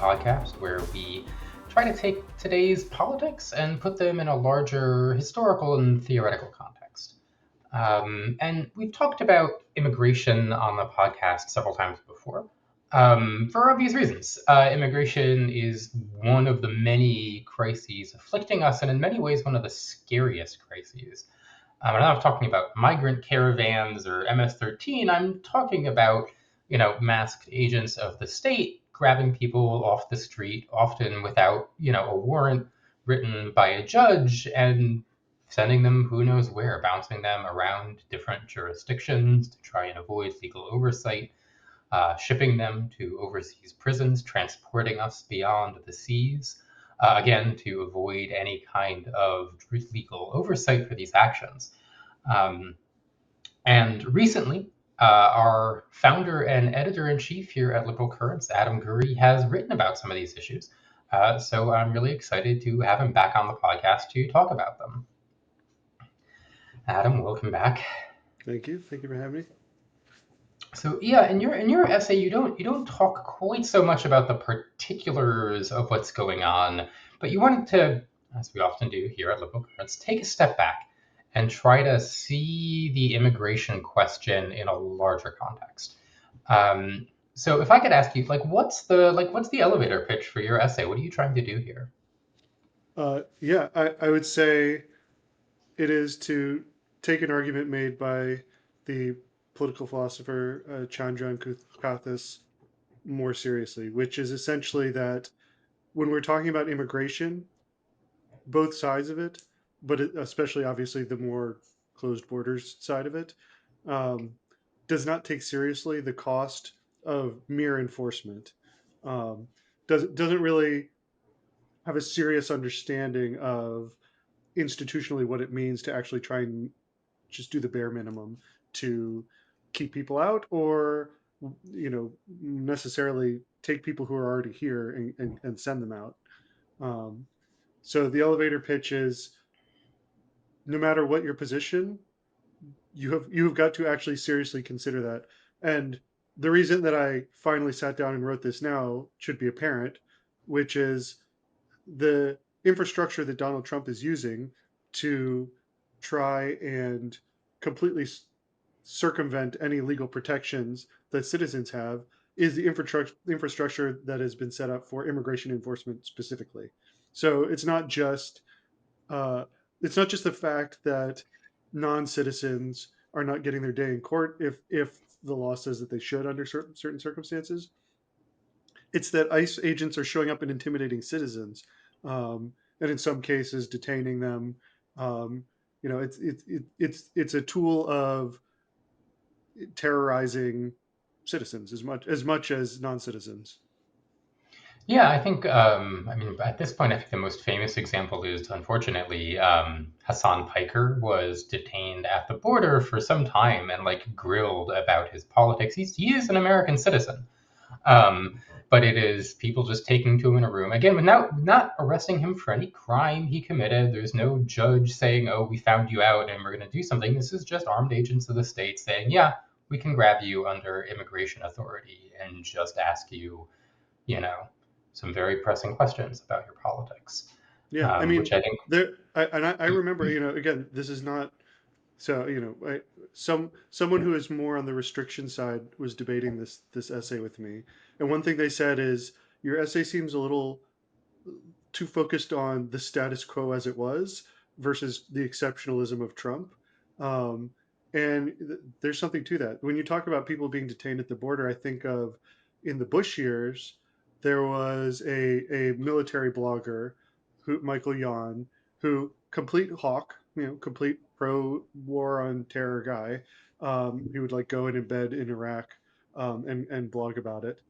podcast where we try to take today's politics and put them in a larger historical and theoretical context. And we've talked about immigration on the podcast several times before, for obvious reasons. Immigration is one of the many crises afflicting us, and in many ways, one of the scariest crises. I'm not talking about migrant caravans or MS-13. I'm talking about, masked agents of the state grabbing people off the street, often without, a warrant written by a judge, and sending them who knows where, bouncing them around different jurisdictions to try and avoid legal oversight, shipping them to overseas prisons, transporting us beyond the seas, again, to avoid any kind of legal oversight for these actions. And recently, our founder and editor-in-chief here at Liberal Currents, Adam Gurri, has written about some of these issues. So I'm really excited to have him back on the podcast to talk about them. Adam, welcome back. Thank you. Thank you for having me. So yeah, in your essay, you don't talk quite so much about the particulars of what's going on, but you wanted to, as we often do here at Liberal Currents, take a step back and try to see the immigration question in a larger context. So if I could ask you, what's the elevator pitch for your essay? What are you trying to do here? I would say it is to take an argument made by the political philosopher Chandran Kukathas more seriously, which is essentially that when we're talking about immigration, both sides of it, but especially obviously the more closed borders side of it, does not take seriously the cost of mere enforcement. Doesn't really have a serious understanding of institutionally what it means to actually try and just do the bare minimum to keep people out, or necessarily take people who are already here and send them out. So the elevator pitch is, no matter what your position, you've got to actually seriously consider that. And the reason that I finally sat down and wrote this now should be apparent, which is the infrastructure that Donald Trump is using to try and completely circumvent any legal protections that citizens have is the infrastructure that has been set up for immigration enforcement specifically. So it's not just the fact that non-citizens are not getting their day in court if the law says that they should under certain circumstances. It's that ICE agents are showing up and intimidating citizens, and in some cases detaining them. It's a tool of terrorizing citizens as much as non-citizens. Yeah, I think, at this point, I think the most famous example is, unfortunately, Hassan Piker was detained at the border for some time and, grilled about his politics. He is an American citizen. But it is people just taking to him in a room, again, without not arresting him for any crime he committed. There's no judge saying, oh, we found you out and we're going to do something. This is just armed agents of the state saying, yeah, we can grab you under immigration authority and just ask you, some very pressing questions about your politics. Yeah, I mean, which I think I remember, again, this is not so, someone who is more on the restriction side was debating this essay with me, and one thing they said is, your essay seems a little too focused on the status quo as it was versus the exceptionalism of Trump. And there's something to that. When you talk about people being detained at the border, I think of, in the Bush years, there was a military blogger, Michael Yon, who, complete hawk, complete pro war on terror guy. He would go and embed in Iraq, and blog about it.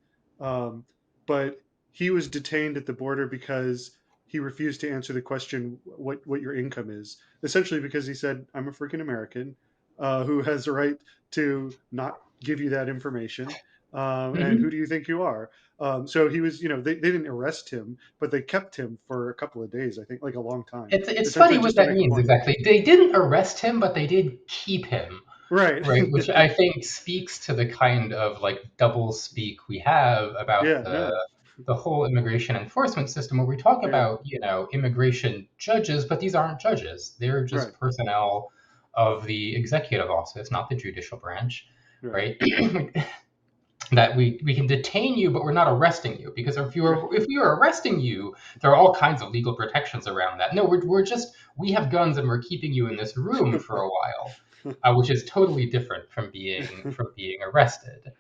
But he was detained at the border because he refused to answer the question, what your income is. Essentially because he said, I'm a freaking American who has a right to not give you that information. And who do you think you are? So he was, they didn't arrest him, but they kept him for a couple of days, I think, a long time. It's funny what that means exactly. They didn't arrest him, but they did keep him. Right. Which I think speaks to the kind of double speak we have about the whole immigration enforcement system where we talk Yeah. about, immigration judges, but these aren't judges. They're Right. just personnel of the executive office, not the judicial branch, Right. right? That we can detain you, but we're not arresting you, because if we are arresting you, there are all kinds of legal protections around that. No, we're just, we have guns and we're keeping you in this room for a while, which is totally different from being arrested.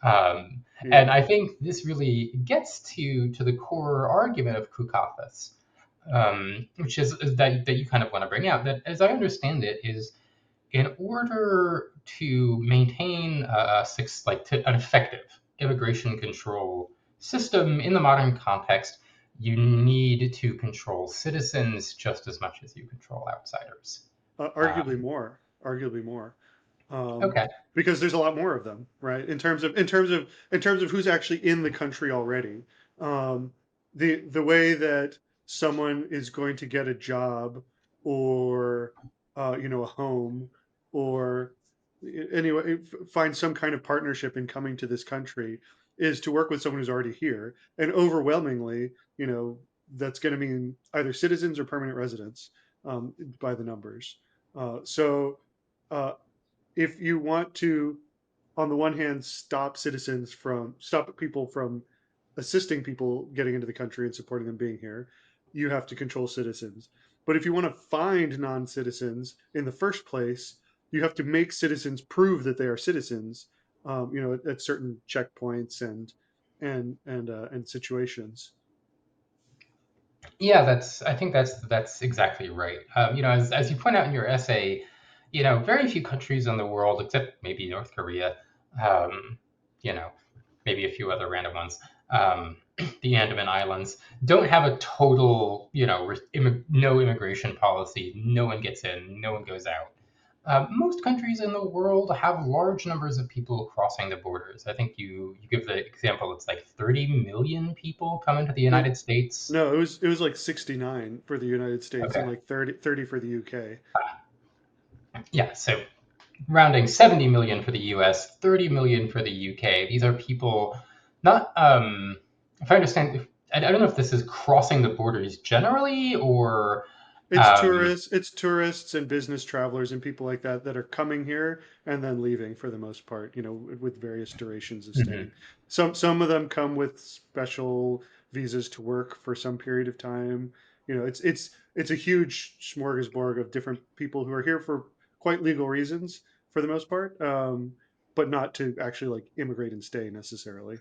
Yeah. And I think this really gets to the core argument of Kukathas, which is that you kind of want to bring out, that, as I understand it, is in order to maintain an effective immigration control system in the modern context, you need to control citizens just as much as you control outsiders. Arguably Um, more. Arguably more. Um, okay. because there's a lot more of them, right? In terms of who's actually in the country already. Um, the way that someone is going to get a job, or a home, or anyway find some kind of partnership in coming to this country, is to work with someone who's already here, and overwhelmingly, that's going to mean either citizens or permanent residents, by the numbers. So. Uh, if you want to, on the one hand, stop people from assisting people getting into the country and supporting them being here, you have to control citizens. But if you want to find non-citizens in the first place, you have to make citizens prove that they are citizens, at certain checkpoints and situations. Yeah, I think that's exactly right. As you point out in your essay, very few countries in the world, except maybe North Korea, um, you know, maybe a few other random ones, the Andaman Islands, don't have a total, no immigration policy. No one gets in, no one goes out. Most countries in the world have large numbers of people crossing the borders. I think you give the example, it's like 30 million people come into the No, United States. no, it was like 69 for the United States and Okay. like 30 for the UK. Yeah, so rounding 70 million for the US, 30 million for the UK. These are people not, if I understand, I don't know if this is crossing the borders generally or, um, It's tourists and business travelers and people like that are coming here and then leaving for the most part, with various durations of mhm. staying. Some of them come with special visas to work for some period of time. It's a huge smorgasbord of different people who are here for quite legal reasons for the most part, but not to actually like immigrate and stay necessarily.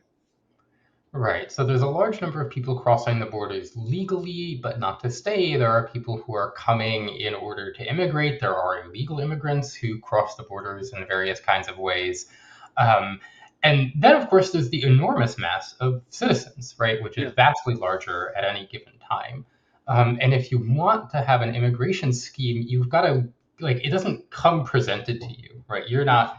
Right. So there's a large number of people crossing the borders legally, but not to stay. There are people who are coming in order to immigrate. There are illegal immigrants who cross the borders in various kinds of ways. Um, and then, of course, there's the enormous mass of citizens, right, which is Yeah. vastly larger at any given time. And if you want to have an immigration scheme, you've got to, like, it doesn't come presented to you, right? No.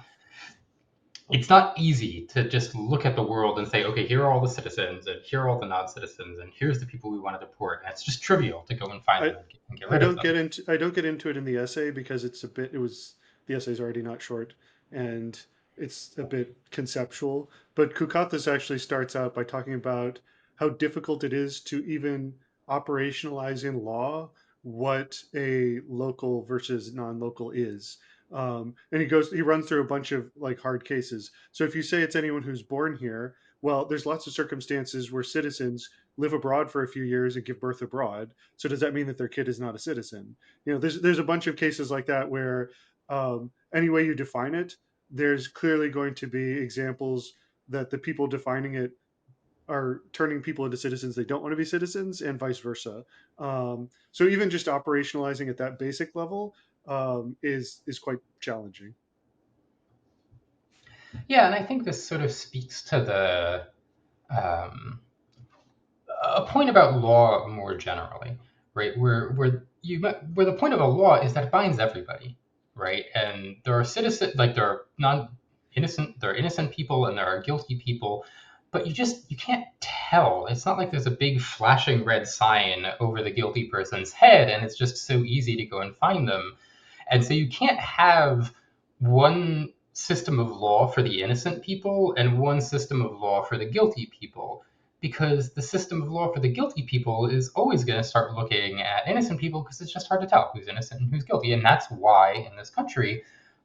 It's not easy to just look at the world and say, okay, here are all the citizens and here are all the non-citizens and here's the people we want to deport. And it's just trivial to go and find I them and get I rid of don't them. get into it in the essay because the essay's already not short, and it's a bit conceptual. But Kukathis actually starts out by talking about how difficult it is to even operationalize in law what a local versus non-local is. And he runs through a bunch of like hard cases. So if you say it's anyone who's born here, well, there's lots of circumstances where citizens live abroad for a few years and give birth abroad. So does that mean that their kid is not a citizen? There's a bunch of cases like that where, any way you define it, there's clearly going to be examples that the people defining it are turning people into citizens they don't want to be citizens, and vice versa. So even just operationalizing at that basic level, is quite challenging. Yeah, and I think this sort of speaks to um, a point about law more generally, right? Where the point of a law is that it binds everybody, right? And there are citizens, like there are there are innocent people and there are guilty people, but you can't tell. It's not like there's a big flashing red sign over the guilty person's head and it's just so easy to go and find them. And so you can't have one system of law for the innocent people and one system of law for the guilty people. because the system of law for the guilty people is always going to start looking at innocent people because it's just hard to tell who's innocent and who's guilty. And that's why in this country,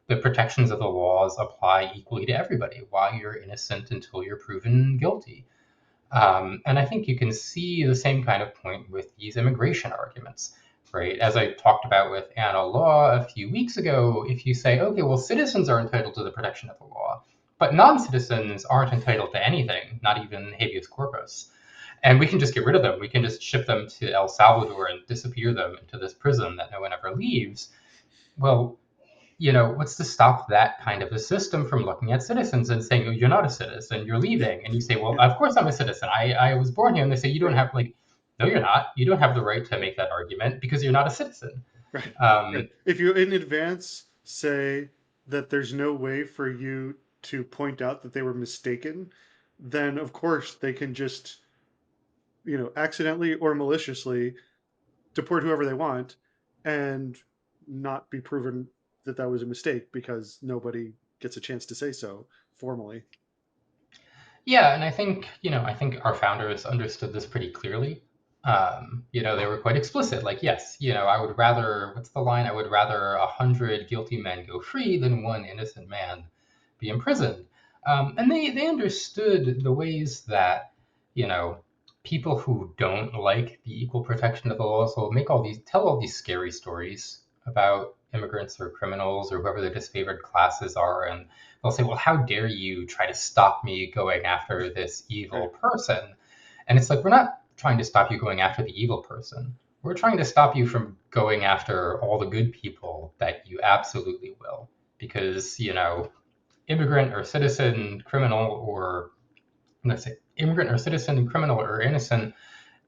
the protections of the laws apply equally to everybody, why you're innocent until you're proven guilty. And I think you can see the same kind of point with these immigration arguments, right? As I talked about with Anna Law a few weeks ago, if you say, okay, well, citizens are entitled to the protection of the law, but non-citizens aren't entitled to anything, not even habeas corpus. And we can just get rid of them. We can just ship them to El Salvador and disappear them into this prison that no one ever leaves. Well, what's to stop that kind of a system from looking at citizens and saying, oh, you're not a citizen, you're leaving. And you say, well, Yeah, of course I'm a citizen. I was born here. And they say, you don't right, have, like, no, you're not. You don't have the right to make that argument because you're not a citizen. right, right. Um, If you in advance say that there's no way for you to point out that they were mistaken, then of course they can just, accidentally or maliciously deport whoever they want and not be proven that that was a mistake because nobody gets a chance to say so formally. yeah, and I think our founders understood this pretty clearly. They were quite explicit. Like, yes, I would rather, what's the line? I would rather 100 guilty men go free than one innocent man be imprisoned. And they understood the ways that, you know, people who don't like the equal protection of the laws will tell all these scary stories about immigrants or criminals or whoever the disfavored classes are, and they'll say, well, how dare you try to stop me going after this evil Right. person? And it's like, we're not trying to stop you going after the evil person. We're trying to stop you from going after all the good people that you absolutely will. Because, immigrant or citizen, criminal, or let's say immigrant or citizen, criminal or innocent,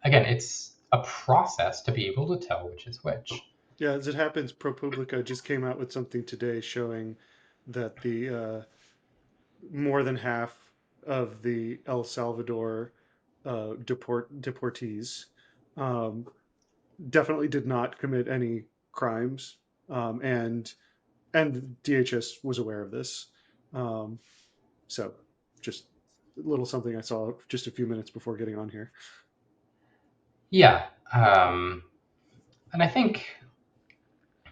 again, it's a process to be able to tell which is which. Yeah, as it happens, ProPublica just came out with something today showing that the more than half of the El Salvador deportees um, definitely did not commit any crimes, and DHS was aware of this. Um, so, just a little something I saw just a few minutes before getting on here. Yeah. And I think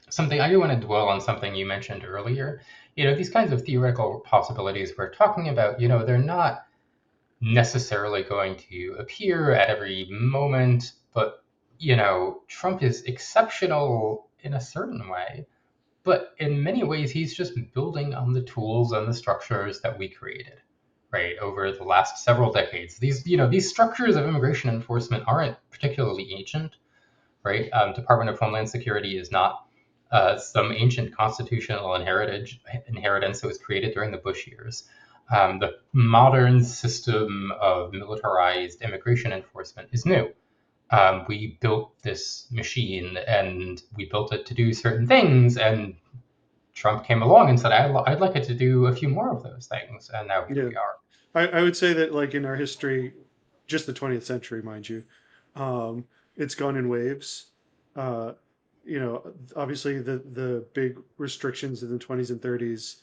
something I do want to dwell on something you mentioned earlier. These kinds of theoretical possibilities we're talking about, they're not necessarily going to appear at every moment, but Trump is exceptional in a certain way. But in many ways, he's just building on the tools and the structures that we created, right, over the last several decades. These structures of immigration enforcement aren't particularly ancient, right? Department of Homeland Security is not some ancient constitutional inheritance that was created during the Bush years. The modern system of militarized immigration enforcement is new. We built this machine and we built it to do certain things, and Trump came along and said, I'd like it to do a few more of those things. And now here Yeah, we are. I would say that like in our history, just the 20th century, mind you, um, it's gone in waves. Uh, Obviously the big restrictions in the 20s and 30s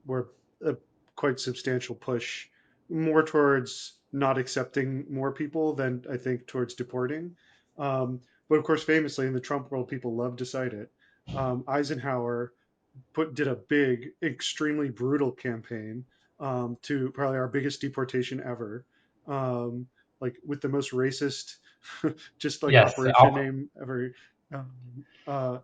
were a quite substantial push more towards not accepting more people than I think towards deporting. But of course, famously in the Trump world, people love to cite it. Eisenhower did a big, extremely brutal campaign to probably our biggest deportation ever, um, like with the most racist, just like Yes, operation name ever. Um, uh,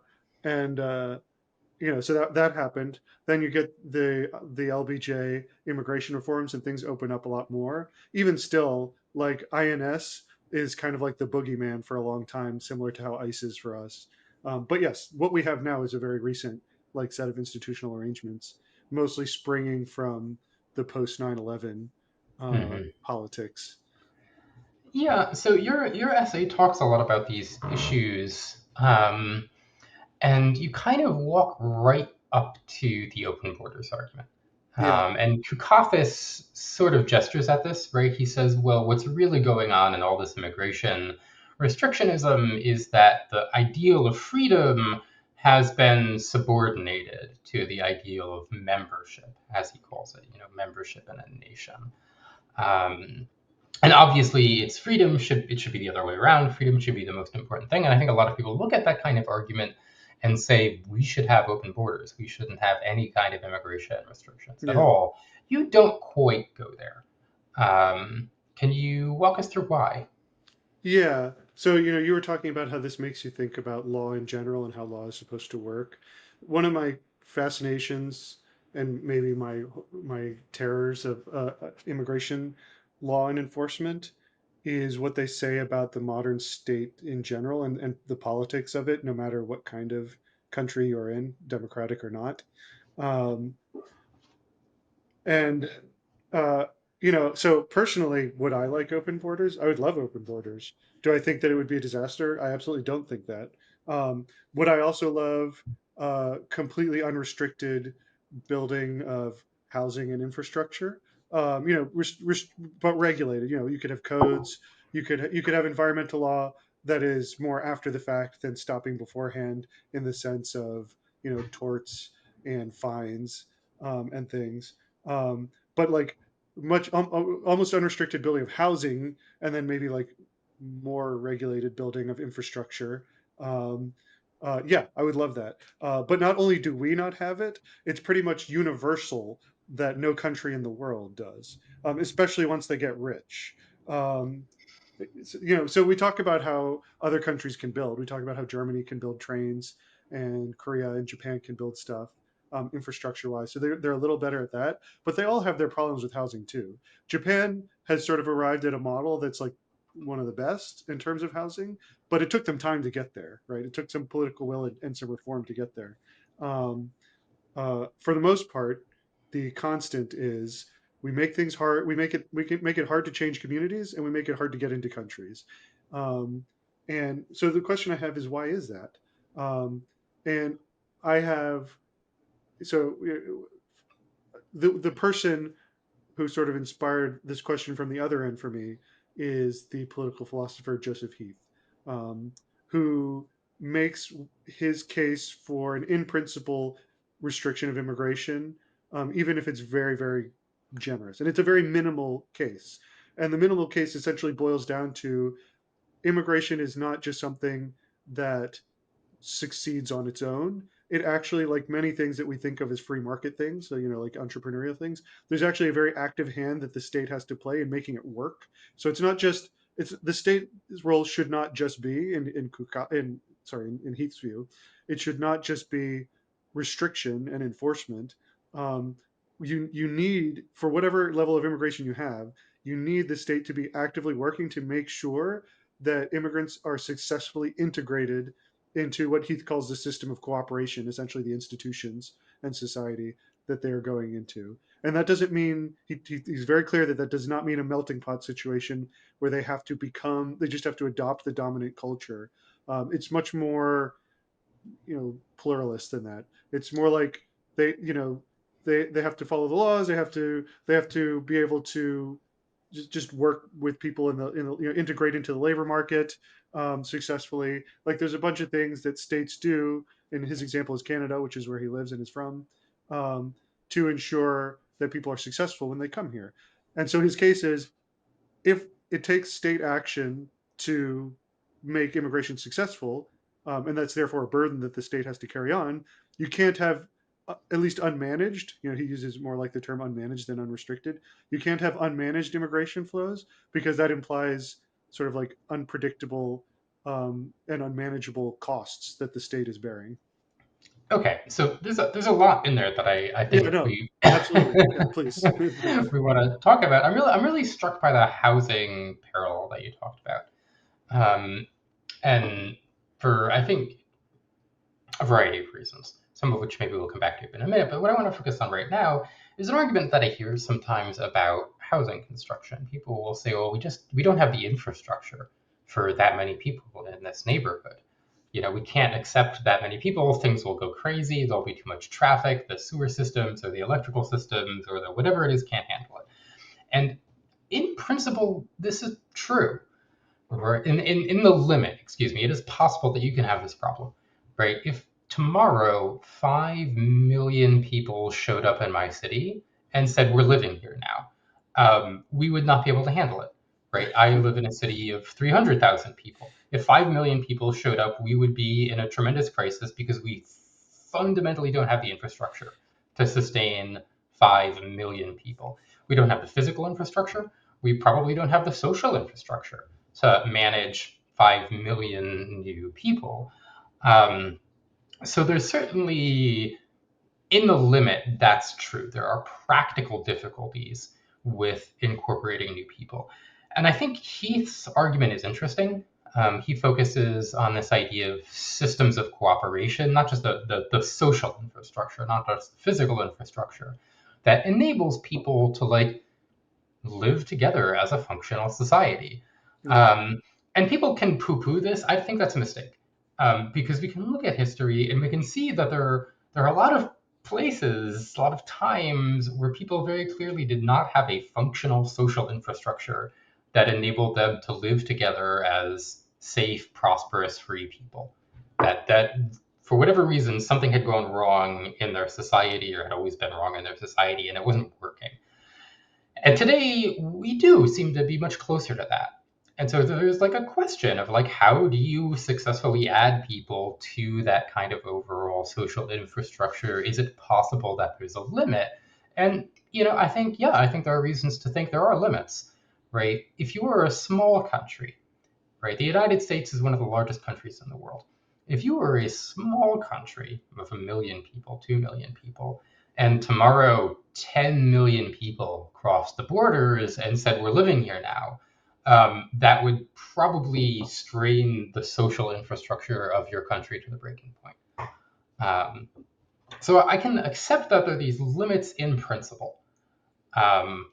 and so that happened. Then you get the LBJ immigration reforms, and things open up a lot more. Even still, like INS is kind of like the boogeyman for a long time, similar to how ICE is for us. But yes, what we have now is a very recent like set of institutional arrangements, mostly springing from the post 9/11 mhm. politics. Yeah. So your essay talks a lot about these issues, and you kind of walk right up to the open borders argument. Yeah, And Kukathas sort of gestures at this, right? He says, well, what's really going on in all this immigration restrictionism is that the ideal of freedom has been subordinated to the ideal of membership, as he calls it, membership in a nation. Um, And obviously, it's freedom should be the other way around. Freedom should be the most important thing. And I think a lot of people look at that kind of argument and say we should have open borders. We shouldn't have any kind of immigration restrictions at Yeah. all. You don't quite go there. Can you walk us through why? Yeah. So, you were talking about how this makes you think about law in general and how law is supposed to work. One of my fascinations and maybe my terrors of immigration law and enforcement is what they say about the modern state in general and the politics of it, no matter what kind of country you're in, democratic or not. Um, and uh, so personally, would I like open borders? I would love open borders. Do I think that it would be a disaster? I absolutely don't think that. Would I also love completely unrestricted building of housing and infrastructure? But regulated. You could have codes. You could have environmental law that is more after the fact than stopping beforehand in the sense of torts and fines and things. But like much almost unrestricted building of housing, and then maybe like more regulated building of infrastructure. Um, yeah, I would love that. But not only do we not have it, it's pretty much universal that no country in the world does, especially once they get rich. Um, so we talk about how other countries can build. We talk about how Germany can build trains and Korea and Japan can build stuff infrastructure wise. So they're a little better at that, but they all have their problems with housing too. Japan has sort of arrived at a model that's like one of the best in terms of housing, but it took them time to get there, right? It took some political will and some reform to get there. Um, for the most part, the constant is we make things hard. We can make it hard to change communities, and we make it hard to get into countries. Um, and so the question I have is why is that? And I have so the person who sort of inspired this question from the other end for me is the political philosopher Joseph Heath, um, who makes his case for an in principle restriction of immigration, even if it's very, very generous. And it's a very minimal case. And the minimal case essentially boils down to immigration is not just something that succeeds on its own. It actually, like many things that we think of as free market things, so like entrepreneurial things, there's actually a very active hand that the state has to play in making it work. So it's not just it's the state's role should not just be in Heath's view, it should not just be restriction and enforcement. Um, you need for whatever level of immigration you have, you need the state to be actively working to make sure that immigrants are successfully integrated into what Heath calls the system of cooperation, essentially the institutions and society that they're going into. And that doesn't mean he's very clear that that does not mean a melting pot situation where they just have to adopt the dominant culture. It's much more, pluralist than that. It's more like they have to follow the laws. They have to be able to just work with people integrate into the labor market successfully. Like there's a bunch of things that states do. And his example is Canada, which is where he lives and is from, um, to ensure that people are successful when they come here. And so his case is if it takes state action to make immigration successful, and that's therefore a burden that the state has to carry on, you can't have at least unmanaged. He uses more like the term unmanaged than unrestricted. You can't have unmanaged immigration flows because that implies sort of like unpredictable and unmanageable costs that the state is bearing. Okay, so there's a lot in there that I Yeah, think no, we absolutely. Yeah, please. we want to talk about. I'm really struck by the housing parallel that you talked about, and for I think a variety of reasons, some of which maybe we'll come back to in a minute. But what I want to focus on right now is an argument that I hear sometimes about housing construction. People will say, "Well, we don't have the infrastructure for that many people in this neighborhood. We can't accept that many people. Things will go crazy. There'll be too much traffic. The sewer systems or the electrical systems or the whatever it is can't handle it." And in principle, this is true. Or in the limit, excuse me, it is possible that you can have this problem, right? If tomorrow 5 million people showed up in my city and said, we're living here now, we would not be able to handle it. right? I live in a city of 300,000 people. If 5 million people showed up, we would be in a tremendous crisis because we fundamentally don't have the infrastructure to sustain 5 million people. We don't have the physical infrastructure. We probably don't have the social infrastructure to manage 5 million new people. Um, so there's certainly, in the limit, that's true. There are practical difficulties with incorporating new people. And I think Heath's argument is interesting. He focuses on this idea of systems of cooperation, not just the social infrastructure, not just the physical infrastructure, that enables people to like live together as a functional society. Yeah. Um, and people can poo-poo this. I think that's a mistake, because we can look at history and we can see that there are a lot of places, a lot of times where people very clearly did not have a functional social infrastructure that enabled them to live together as safe, prosperous, free people. That for whatever reason something had gone wrong in their society or had always been wrong in their society and it wasn't working. And today we do seem to be much closer to that. And so there's like a question of like how do you successfully add people to that kind of overall social infrastructure? Is it possible that there's a limit? And I think I think there are reasons to think there are limits, right? If you are a small country, right? The United States is one of the largest countries in the world. If you were a small country of 1 million people, 2 million people, and tomorrow 10 million people crossed the borders and said, we're living here now, that would probably strain the social infrastructure of your country to the breaking point. Um, so I can accept that there are these limits in principle. Um,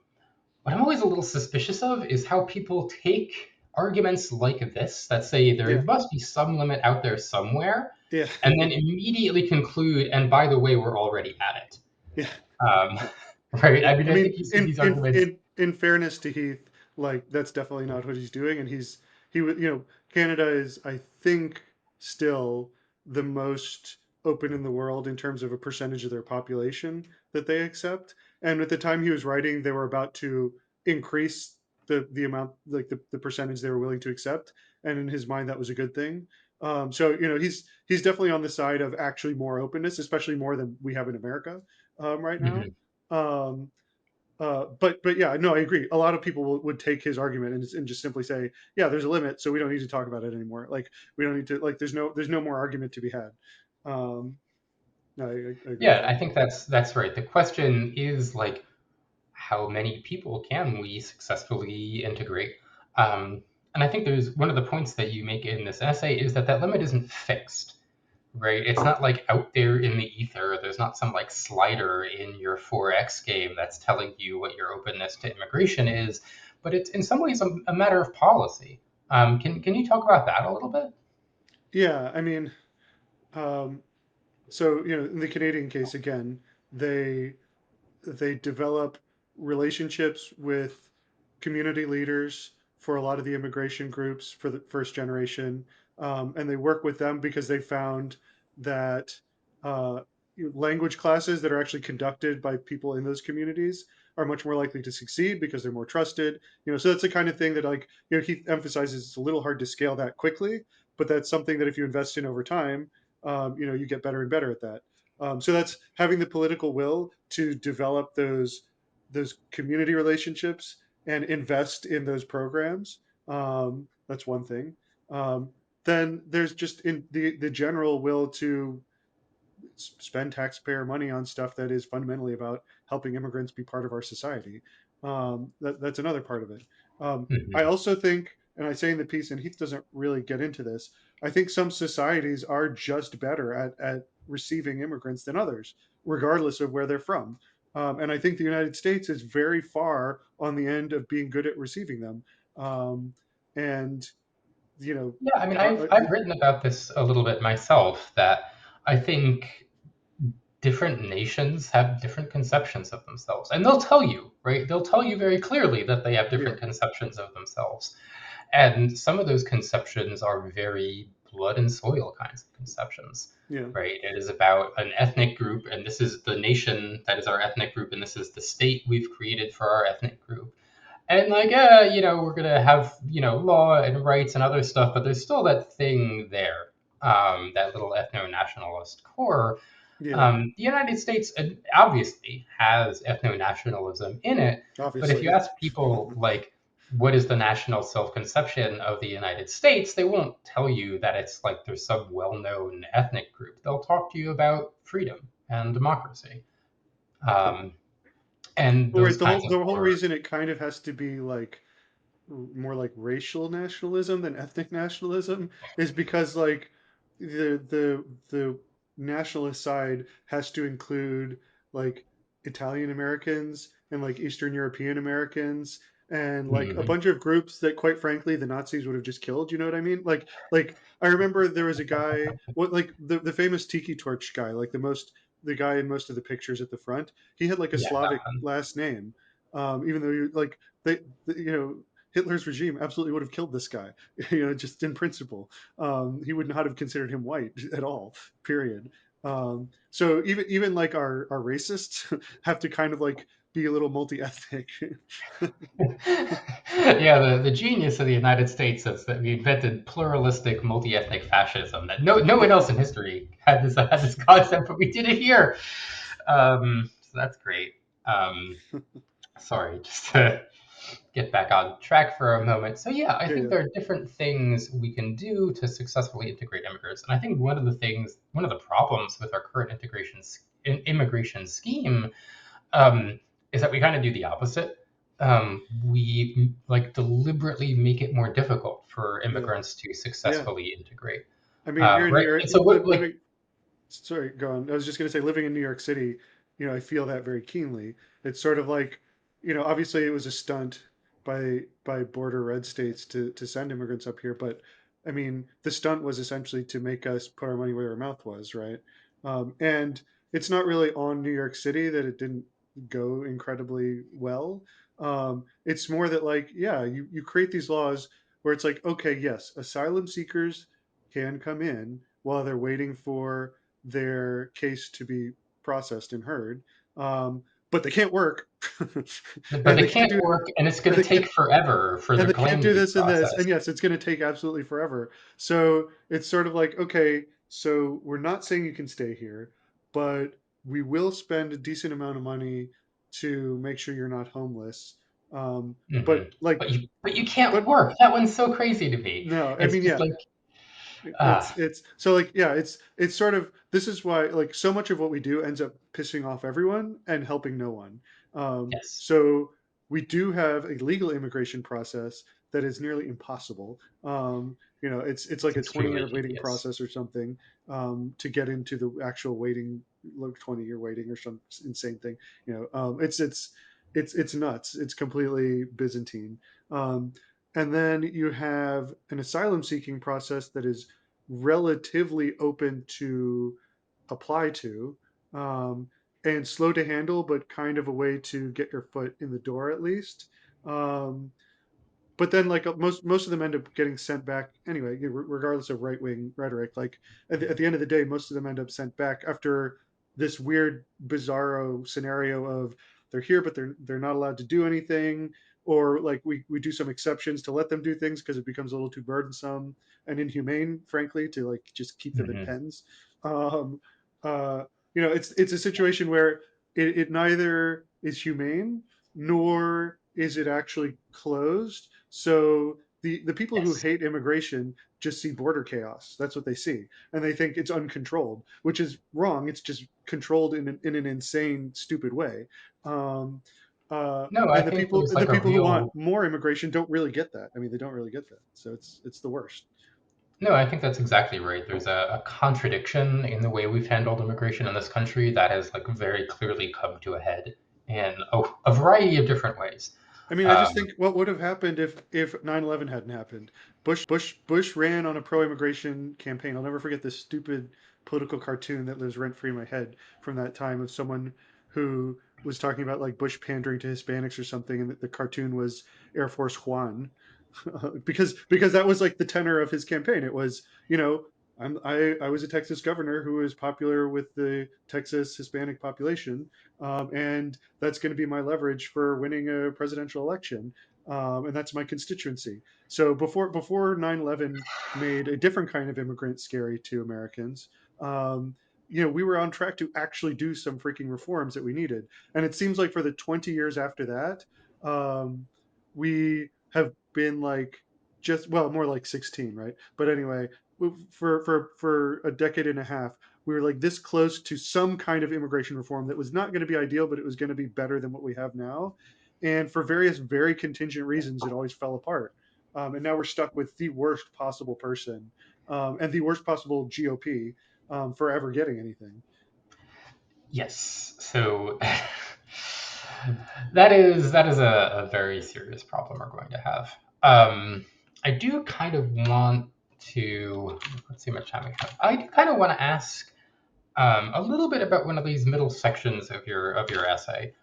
what I'm always a little suspicious of is how people take arguments like this that say there Yeah. must be some limit out there somewhere, Yeah. and then immediately conclude, and by the way, we're already at it. Yeah. Um, right? Yeah. I mean, I I mean, think you see these arguments. in fairness to Heath, like that's definitely not what he's doing, and he would Canada is, I think, still the most open in the world in terms of a percentage of their population that they accept. And at the time he was writing, they were about to increase the amount, like the percentage they were willing to accept, and in his mind that was a good thing. So he's definitely on the side of actually more openness, especially more than we have in America right now. Mhm. Um, but yeah, no, I agree. A lot of people would take his argument and just simply say, yeah, there's a limit, so we don't need to talk about it anymore. Like we don't need to, like there's no more argument to be had. Um, no, I agree with Yeah, that. I think that's right. The question is like, how many people can we successfully integrate? And I think there's one of the points that you make in this essay is that that limit isn't fixed, right? It's not like out there in the ether. There's not some like slider in your 4X game that's telling you what your openness to immigration is, but it's in some ways a matter of policy. Can you talk about that a little bit? Yeah, I mean, um, so in the Canadian case again, they they develop relationships with community leaders for a lot of the immigration groups for the first generation, and they work with them because they found that uh, language classes that are actually conducted by people in those communities are much more likely to succeed because they're more trusted. So that's the kind of thing that, like, he emphasizes it's a little hard to scale that quickly, but that's something that if you invest in over time, you get better and better at that. So that's having the political will to develop those community relationships and invest in those programs. That's one thing. Um, then there's just in the general will to spend taxpayer money on stuff that is fundamentally about helping immigrants be part of our society. That's another part of it. I Mhm. also think, and I say in the piece, and Heath doesn't really get into this, I think some societies are just better at receiving immigrants than others, regardless of where they're from. And I think the United States is very far on the end of being good at receiving them. Um, and, you know, Yeah, I mean, uh, I've written about this a little bit myself. That I think different nations have different conceptions of themselves, and they'll tell you, right? They'll tell you very clearly that they have yeah, different conceptions of themselves. And some of those conceptions are very blood and soil kinds of conceptions, yeah, right? It is about an ethnic group, and this is the nation that is our ethnic group, and this is the state we've created for our ethnic group. And like, we're gonna have law and rights and other stuff, but there's still that thing there, that little ethno-nationalist core. Yeah, The United States obviously has ethno-nationalism in it, but if obviously, you yeah. ask people like, what is the national self-conception of the United States, they won't tell you that it's like there's some well-known ethnic group. They'll talk to you about freedom and democracy, um, and Or those the kinds whole of the whole core. reason it kind of has to be like more like racial nationalism than ethnic nationalism is because like the nationalist side has to include like Italian Americans and like Eastern European Americans and like a Mhm. bunch of groups that quite frankly the Nazis would have just killed, you know what I mean? Like I remember there was a guy what like the famous tiki torch guy, like the guy in most of the pictures at the front, he had like a Yeah, Slavic that one. last name. Even though you like you know Hitler's regime absolutely would have killed this guy, just in principle. He would not have considered him white at all. Period. So even like our racists have to kind of like be a little multi-ethnic. Yeah, the genius of the United States is that we invented pluralistic, multi-ethnic fascism. That no one else in history had this concept, but we did it here. So that's great. Sorry, just to get back on track for a moment. So yeah, I Yeah, think yeah, there are different things we can do to successfully integrate immigrants, and I think one of the problems with our current immigration scheme, um, is that we kind of do the opposite. We like deliberately make it more difficult for yeah, immigrants to yeah. successfully integrate. I mean, here in New Right. York, And so what like living. Sorry, go on. I was just going to say, living in New York City, I feel that very keenly. It's sort of like, obviously it was a stunt by border red states to send immigrants up here, but I mean, the stunt was essentially to make us put our money where our mouth was, right? And it's not really on New York City that it didn't go incredibly well. It's more that like, yeah, you create these laws where it's like, okay, yes, asylum seekers can come in while they're waiting for their case to be processed and heard. But they can't work, but and they they can't can't do, work, and it's going and to they take can't, forever for and their they can't claim to do be this and this. And processed. yes, it's going to take absolutely forever. So it's sort of like, okay, so we're not saying you can stay here, but we will spend a decent amount of money to make sure you're not homeless. Hmm. But like, But you can't but work. That one's so crazy to me. no, I It's mean, just yeah, like, ah, it's so like yeah, it's sort of this is why like so much of what we do ends up pissing off everyone and helping no one. yes, So we do have a legal immigration process that is nearly impossible. It's like it's a extremely 20-year waiting tedious. process or something, to get into the actual waiting, like 20-year waiting or some insane thing. It's nuts. It's completely Byzantine. Um, and then you have an asylum seeking process that is relatively open to apply to, um, and slow to handle, but kind of a way to get your foot in the door at least. Um, but then, like most of them end up getting sent back anyway, regardless of right wing rhetoric. Like at the end of the day, most of them end up sent back after this weird, bizarro scenario of they're here, but they're not allowed to do anything, or like we do some exceptions to let them do things because it becomes a little too burdensome and inhumane, frankly, to like just keep them in Hmm. pens. Um, uh, it's a situation where it neither is humane nor is it actually closed. So the people who Yes. hate immigration just see border chaos. That's what they see, and they think it's uncontrolled, which is wrong. It's just controlled in an insane, stupid way. Um, No, I and the think people there's the like a people who want real more immigration don't really get that. I mean, they don't really get that. So it's the worst. No, I think that's exactly right. There's a contradiction in the way we've handled immigration in this country that has like very clearly come to a head in a variety of different ways. I mean, I just Um, think what would have happened if 9/11 hadn't happened. Bush ran on a pro-immigration campaign. I'll never forget this stupid political cartoon that lives rent free in my head from that time of someone who was talking about like Bush pandering to Hispanics or something, and the cartoon was Air Force Juan, because that was like the tenor of his campaign. It was, I was a Texas governor who was popular with the Texas Hispanic population, and that's going to be my leverage for winning a presidential election. and that's my constituency. So before 9/11 made a different kind of immigrant scary to Americans, um, we were on track to actually do some freaking reforms that we needed. And it seems like for the 20 years after that, um, we have been like just, well, more like 16, right? But anyway, for a decade and a half, we were like this close to some kind of immigration reform that was not going to be ideal, but it was going to be better than what we have now. And for various very contingent reasons, it always fell apart. And now we're stuck with the worst possible person, and the worst possible GOP, for ever getting anything. Yes. So that is a very serious problem we're going to have. I do kind of want to, let's see how much time we have. I do kind of want to ask a little bit about one of these middle sections of your essay,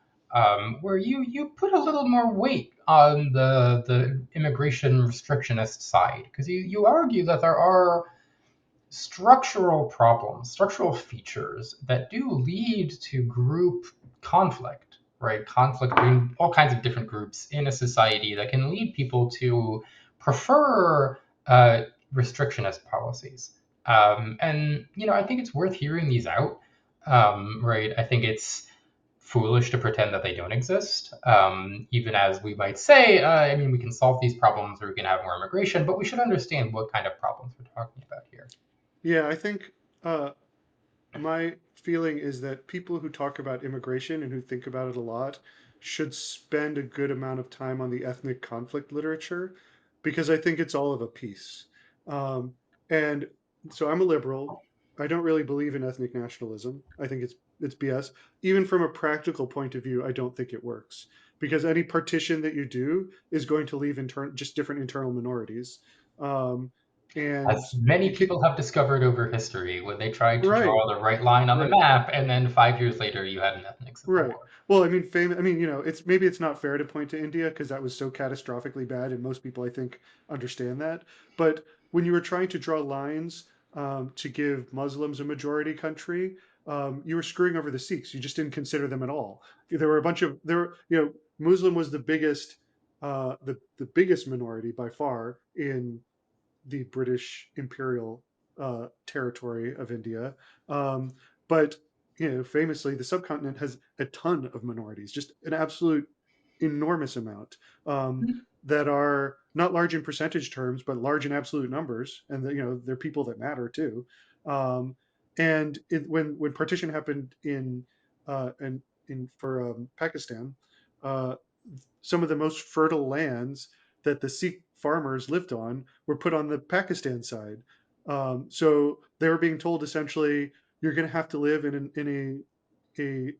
where you put a little more weight on the immigration restrictionist side, because you argue that there are structural problems, structural features that do lead to group conflict, right? Conflict between all kinds of different groups in a society that can lead people to prefer restrictionist policies. And I think it's worth hearing these out, right? I think it's foolish to pretend that they don't exist. Even as we might say, I mean, we can solve these problems or we can have more immigration, but we should understand what kind of problems we're talking about here. Yeah, I think uh, my feeling is that people who talk about immigration and who think about it a lot should spend a good amount of time on the ethnic conflict literature, because I think it's all of a piece. And so I'm a liberal. I don't really believe in ethnic nationalism. I think it's BS. Even from a practical point of view, I don't think it works, because any partition that you do is going to leave just different internal minorities. Um, and As many you can people have discovered over history, when they tried to right, draw the right line on the right. map, and then 5 years later, you had an ethnic civil Right. war. Well, I mean, I mean, it's maybe it's not fair to point to India because that was so catastrophically bad, and most people, I think, understand that. But when you were trying to draw lines, to give Muslims a majority country, you were screwing over the Sikhs. You just didn't consider them at all. There were a bunch of there. Muslim was the biggest minority by far in the British imperial territory of India. Um, but famously, the subcontinent has a ton of minorities, just an absolute enormous amount, that are not large in percentage terms, but large in absolute numbers, and they're people that matter too. Um, and when partition happened in for Pakistan, uh, some of the most fertile lands that the Sikh farmers lived on were put on the Pakistan side. So they were being told essentially, you're going to have to live in a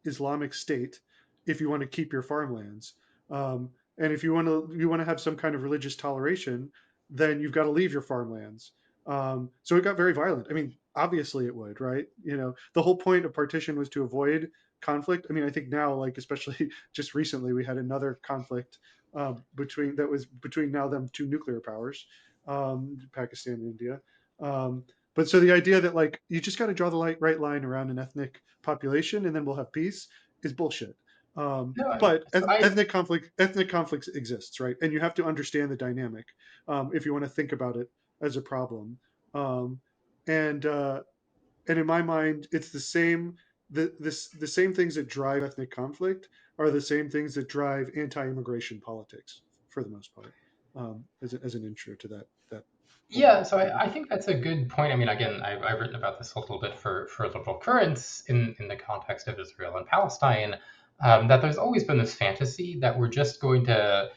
Islamic state if you want to keep your farmlands. And if you want to have some kind of religious toleration, then you've got to leave your farmlands. So it got very violent. I mean, obviously it would, right? The whole point of partition was to avoid conflict. I mean, I think now, like especially just recently, we had another conflict, between now them two nuclear powers, Pakistan and India. But so the idea that like you just got to draw the right line around an ethnic population and then we'll have peace is bullshit. No, But so I ethnic conflict exists, right? And you have to understand the dynamic, if you want to think about it as a problem. Um, and uh, and in my mind, it's the same things that drive ethnic conflict are the same things that drive anti-immigration politics for the most part. As an intro to that Yeah, overall so point. I think that's a good point. I mean, again, I've written about this a little bit for liberal currents in the context of Israel and Palestine, that there's always been this fantasy that we're just going to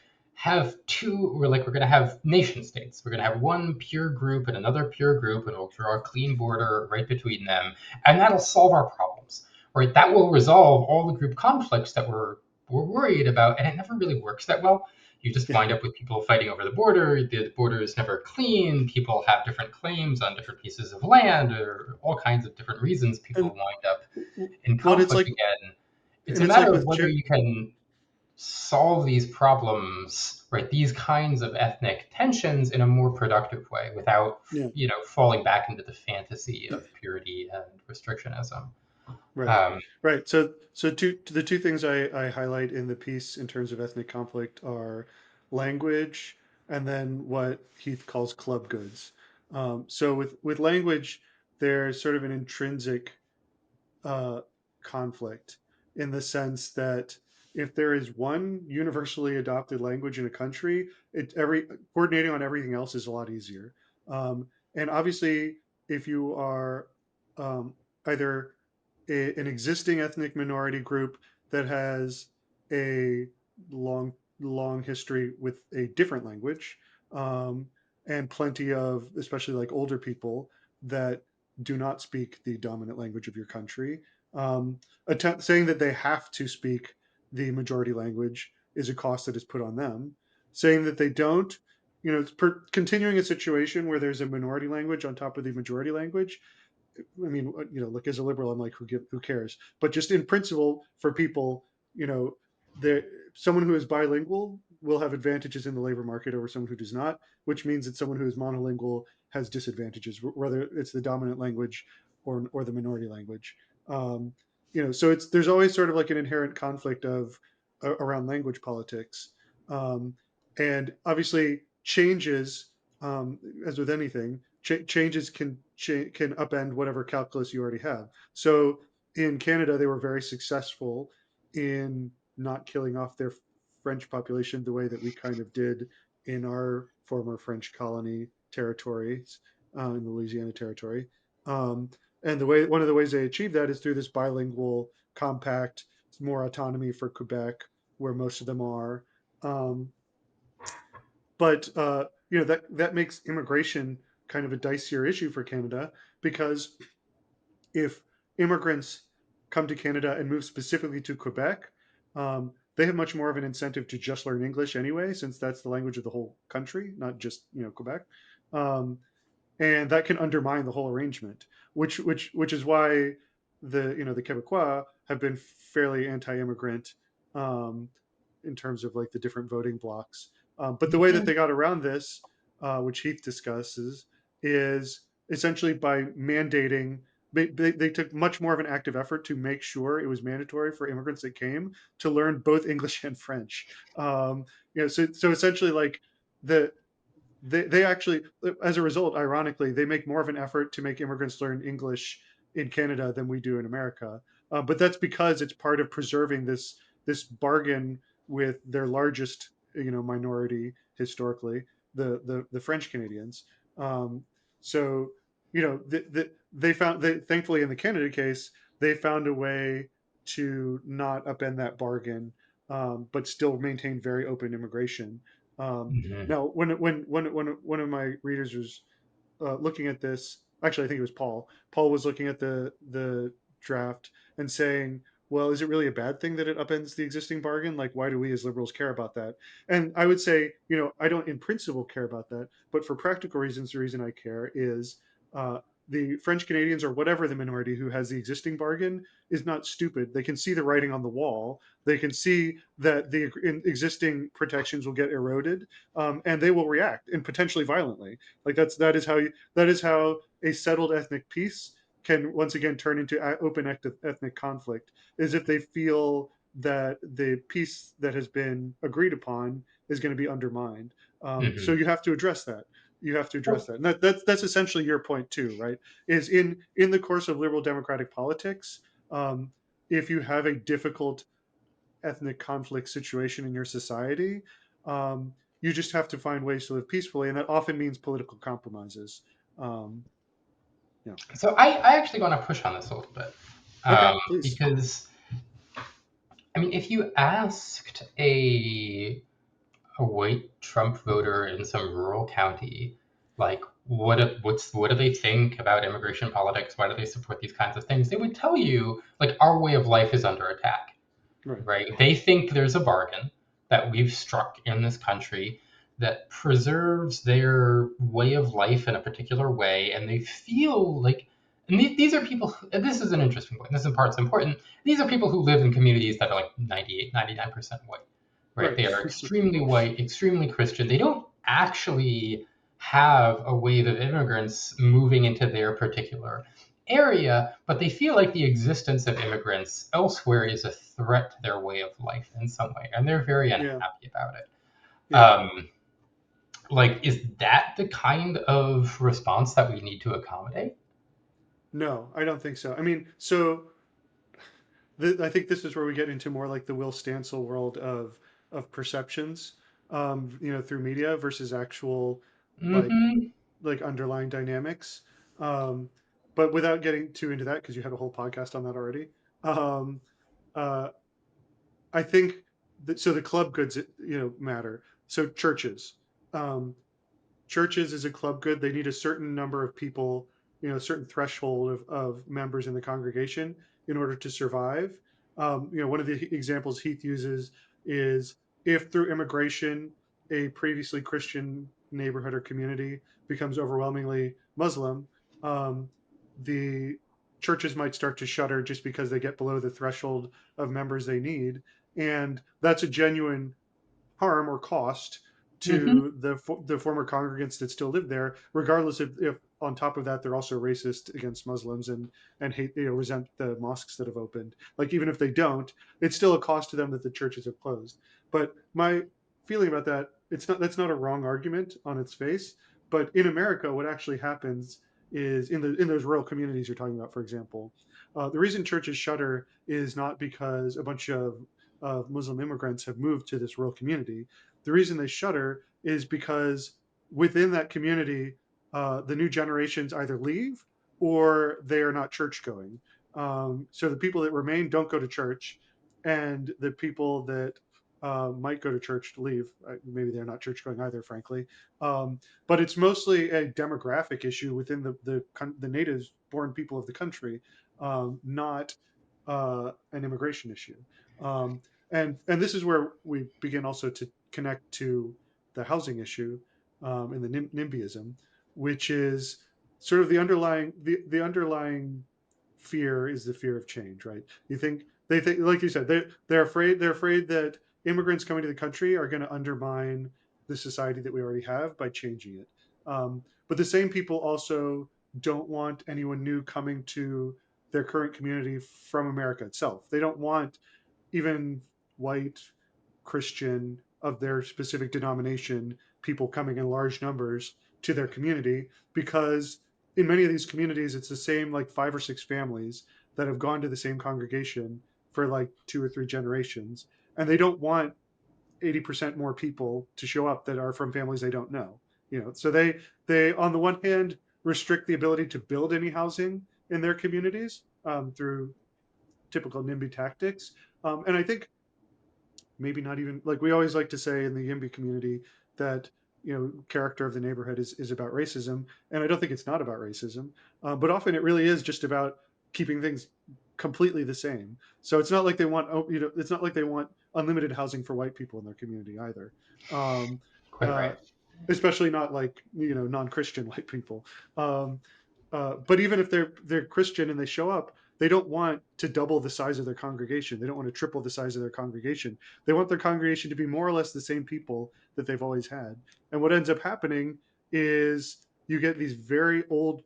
we're going to have nation states. We're going to have one pure group and another pure group, and we'll draw a clean border right between them, and that'll solve our problems, right? That will resolve all the group conflicts that we're worried about, and it never really works that well. You just Yeah, wind up with people fighting over the border. The border is never clean. People have different claims on different pieces of land, or all kinds of different reasons people and wind up in well, it's conflict like again. It's and a it's like matter of with whether you can solve these problems, right? These kinds of ethnic tensions in a more productive way without, yeah, falling back into the fantasy of purity and restrictionism. right, Um, right. So the two things I highlight in the piece in terms of ethnic conflict are, language, and then what Heath calls club goods. So with language, there's sort of an intrinsic uh, conflict in the sense that if there is one universally adopted language in a country, every coordinating on everything else is a lot easier. And obviously, if you are um, either an existing ethnic minority group that has a long long history with a different language, um, and plenty of especially like older people that do not speak the dominant language of your country. Saying that they have to speak the majority language is a cost that is put on them. Saying that they don't, continuing a situation where there's a minority language on top of the majority language. I mean, look, as a liberal, I'm like, who cares? But just in principle, for people, you know, there someone who is bilingual will have advantages in the labor market over someone who does not, which means that someone who is monolingual has disadvantages, whether it's the dominant language or the minority language. Um, so there's always sort of like an inherent conflict of around language politics, um, and obviously changes, as with anything, changes can upend whatever calculus you already have. So in Canada, they were very successful in not killing off their French population the way that we kind of did in our former French colony territories, in the Louisiana Territory. Um, and one of the ways they achieved that is through this bilingual compact, more autonomy for Quebec, where most of them are. Um, but that makes immigration kind of a dicier issue for Canada, because if immigrants come to Canada and move specifically to Quebec, they have much more of an incentive to just learn English anyway, since that's the language of the whole country, not just Quebec, um, and that can undermine the whole arrangement. Which is why the Quebecois have been fairly anti-immigrant, um, in terms of like the different voting blocks. But the way that they got around this, which Heath discusses, is essentially by mandating. They took much more of an active effort to make sure it was mandatory for immigrants that came to learn both English and French. So essentially, like the they actually, as a result, ironically, they make more of an effort to make immigrants learn English in Canada than we do in America. But that's because it's part of preserving this bargain with their largest minority historically, the French Canadians. So they thankfully in the Canada case they found a way to not upend that bargain, but still maintain very open immigration. Mhm. Now, when one of my readers was looking at this, actually, I think it was Paul. Paul was looking at the draft and saying, "Well, is it really a bad thing that it upends the existing bargain? Like, why do we as liberals care about that?" And I would say, I don't in principle care about that, but for practical reasons, the reason I care is uh, the French Canadians or whatever the minority who has the existing bargain is not stupid. They can see the writing on the wall. They can see that the existing protections will get eroded, and they will react, and potentially violently. Like that is how a settled ethnic peace can once again turn into open ethnic conflict, is if they feel that the peace that has been agreed upon is going to be undermined. So Mhm. you have to address that. You have to address that, and that's essentially your point too, right? Is in the course of liberal democratic politics, um, if you have a difficult ethnic conflict situation in your society, you just have to find ways to live peacefully, and that often means political compromises. Um, yeah. So I actually want to push on this a little bit, Okay, please. because I mean, if you asked a white Trump voter in some rural county, like what do they think about immigration politics? Why do they support these kinds of things? They would tell you like our way of life is under attack, Right. right? They think there's a bargain that we've struck in this country that preserves their way of life in a particular way, and they feel like. And these are people, and this is an interesting point, this in part's important. These are people who live in communities that are like 98, 99% white, right? Right. They are extremely white, extremely Christian. They don't actually have a wave of immigrants moving into their particular area, but they feel like the existence of immigrants elsewhere is a threat to their way of life in some way, and they're very Yeah. unhappy about it. Yeah. Um, like, is that the kind of response that we need to accommodate? No, I don't think so. I mean, I think this is where we get into more like the Will Stancil world of perceptions, through media versus actual like Mm-hmm. underlying dynamics. Um, but without getting too into that, because you had a whole podcast on that already, um, uh, I think that so the club goods matter. So churches, um, churches is a club good. They need a certain number of people, a certain threshold of members in the congregation in order to survive. One of the examples Heath uses is if through immigration a previously Christian neighborhood or community becomes overwhelmingly Muslim, um, the churches might start to shutter just because they get below the threshold of members they need, and that's a genuine harm or cost Mm-hmm. to the former congregants that still live there, regardless of if on top of that they're also racist against Muslims and hate resent the mosques that have opened. Like even if they don't, it's still a cost to them that the churches have closed. But my feeling about that, it's not that's not a wrong argument on its face. But in America, what actually happens is in those rural communities you're talking about, for example, the reason churches shutter is not because a bunch of Muslim immigrants have moved to this rural community. The reason they shutter is because within that community, the new generations either leave or they are not church going. So the people that remain don't go to church, and the people that might go to church to leave. Maybe they're not church going either, frankly. But it's mostly a demographic issue within the natives born people of the country, not an immigration issue. Um, and this is where we begin also to connect to the housing issue, and the NIMBYism, which is sort of the underlying fear is the fear of change, right? They think, like you said, they're afraid that immigrants coming to the country are going to undermine the society that we already have by changing it. But the same people also don't want anyone new coming to their current community from America itself. They don't want even white Christian of their specific denomination people coming in large numbers to their community, because in many of these communities it's the same like five or six families that have gone to the same congregation for like two or three generations, and they don't want 80% more people to show up that are from families they don't know. So they on the one hand restrict the ability to build any housing in their communities, through typical NIMBY tactics. And I think maybe not even like we always like to say in the YIMBY community that character of the neighborhood is about racism, and I don't think it's not about racism, but often it really is just about keeping things completely the same. So it's not like they want it's not like they want unlimited housing for white people in their community either, um, Quite uh, right. especially not like non-Christian white people. Um, but even if they're Christian and they show up, they don't want to double the size of their congregation. They don't want to triple the size of their congregation. They want their congregation to be more or less the same people that they've always had. And what ends up happening is you get these very old,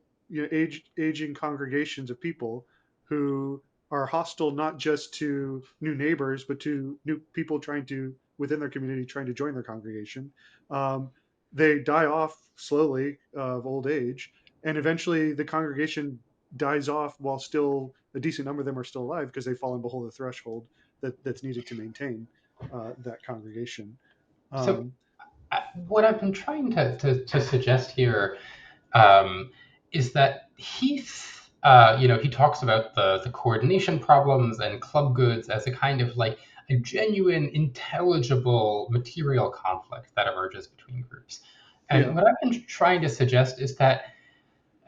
aging congregations of people who are hostile not just to new neighbors, but to new people trying to within their community trying to join their congregation. Um, they die off slowly of old age, and eventually the congregation dies off while still a decent number of them are still alive because they've fallen below the threshold that's needed to maintain that congregation. So, Um, what I've been trying to suggest here, um, is that he talks about the coordination problems and club goods as a kind of like a genuine, intelligible material conflict that emerges between groups. yeah, And what I've been trying to suggest is that,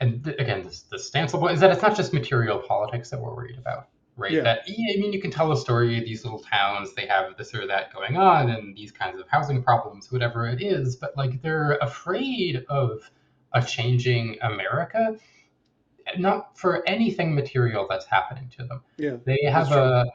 and again, the stance is that it's not just material politics that we're worried about, right? yeah, That, yeah, I mean, you can tell a story of these little towns, they have this or that going on, and these kinds of housing problems, whatever it is, but like they're afraid of a changing America, not for anything material that's happening to them. yeah. They That's have true.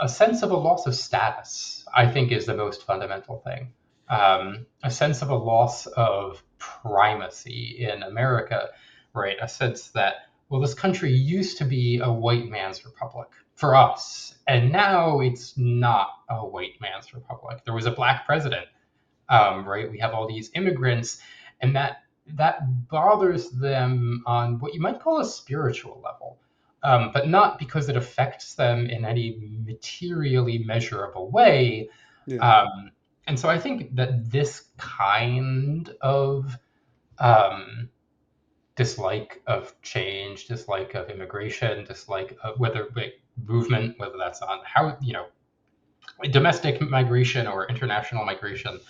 a sense of a loss of status, I think, is the most fundamental thing. A sense of a loss of primacy in America, right? A sense that, well, this country used to be a white man's republic for us, and now it's not a white man's republic. There was a black president, right? We have all these immigrants, and that bothers them on what you might call a spiritual level, but not because it affects them in any materially measurable way. Yeah. Um, and so I think that this kind of um, dislike of change, dislike of immigration, dislike of whether like, movement, whether that's on how domestic migration or international migration,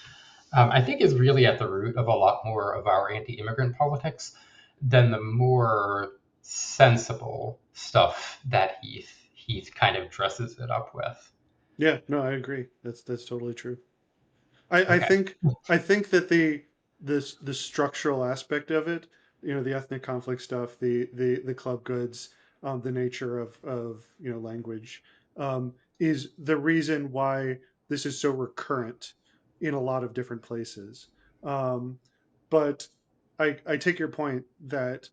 I think is really at the root of a lot more of our anti-immigrant politics than the more sensible stuff that Heath kind of dresses it up with. Yeah, no, I agree. That's totally true. I Okay. think I think that the structural aspect of it, the ethnic conflict stuff, the club goods, the nature of language, is the reason why this is so recurrent in a lot of different places. Um, but I take your point that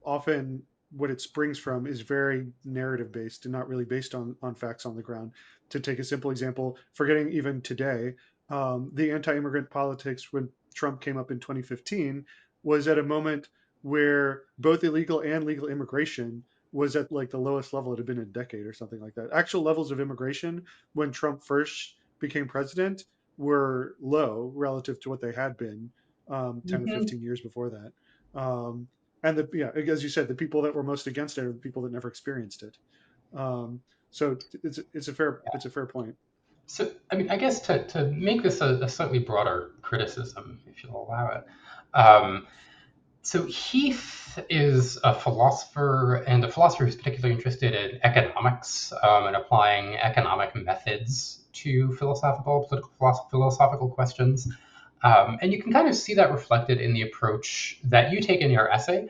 often what it springs from is very narrative based and not really based on facts on the ground. To take a simple example, forgetting even today, the anti-immigrant politics when Trump came up in 2015 was at a moment where both illegal and legal immigration was at like the lowest level it had been in a decade or something like that. Actual levels of immigration when Trump first became president were low relative to what they had been 10 or Mhm. 15 years before that. And as you said, the people that were most against it are the people that never experienced it. So it's a fair point. So, I mean, I guess to make this a slightly broader criticism, if you'll allow it, so Heath is a philosopher, and a philosopher who's particularly interested in economics and applying economic methods to philosophical questions. And you can kind of see that reflected in the approach that you take in your essay,